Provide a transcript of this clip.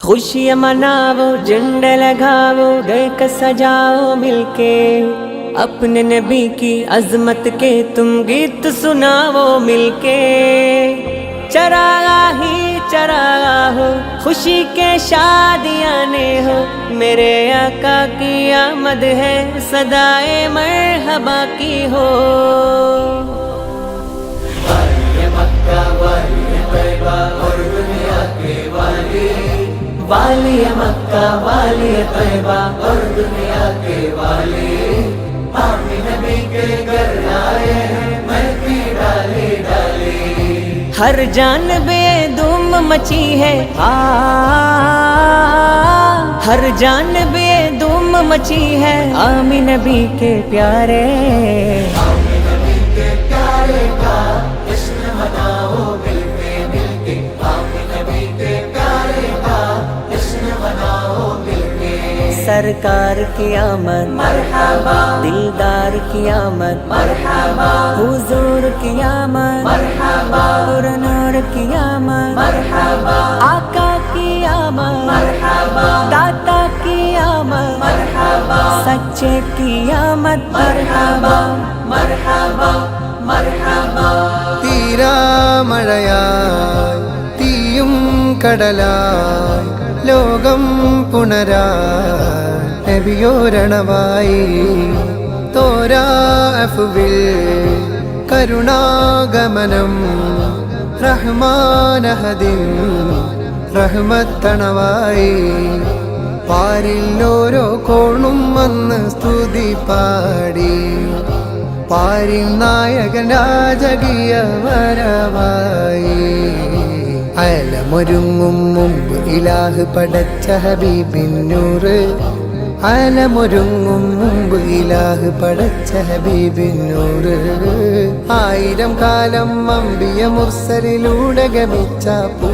खुशियाँ मनाओ, झंड लगाओ, देख सजाओ मिलके, अपने नबी की अजमत के तुम गीत सुनाओ मिलके। चरागा ही चरागा हो, खुशी के शादियाने हो, मेरे आका की आमद है, सदाए मरहबा की हो। वाली मक्का वाली तैयबा और दुनिया के वाली, वाली मक्का वाली तैयबा और दुनिया के वाली, आमी नबी के घर आए हैं महकी डाली डाली। हर जानबे धूम मची है, हर जानबे धूम मची है, आमी नबी के प्यारे, आमी नबी के प्यारे का जश्न मनाओ मिलके मिलके, आमी नबी के प्यारे का जश्न मनाओ मिलके। सरकार की आमद मरहबा, दिलदार की आमद मरहबा, हुजूर की आमद मरहबा, नूर की आमद मरहबा, आका की आमद मरहबा, दाता की आमद मरहबा, सच्चे की आमद मरहबा मरहबा मरहबा। തീരാമഴയായി തീയും കടലായി ലോകം പുണരായി നബിയോരണമായി തോരാഫുവിൽ കരുണാഗമനം റഹ്മാനഹദിൻ റഹ്മത്തണവായി പാരിൽ ഓരോ കോണും വന്ന് സ്തുതി പാടി പാരിൽ നായകൻ രാജകീയ വരവായി അലമൊരുങ്ങും മുമ്പ് ഇലാഹ് പടച്ച ഹബീബിൻ നൂറ് അലമൊരുങ്ങും മുമ്പ് ഇലാഹ് പടച്ച ഹബീബിൻ നൂറ് ആയിരം കാലം അമ്പിയ മുർസലിലൂടെ ഗമിച്ച പൂ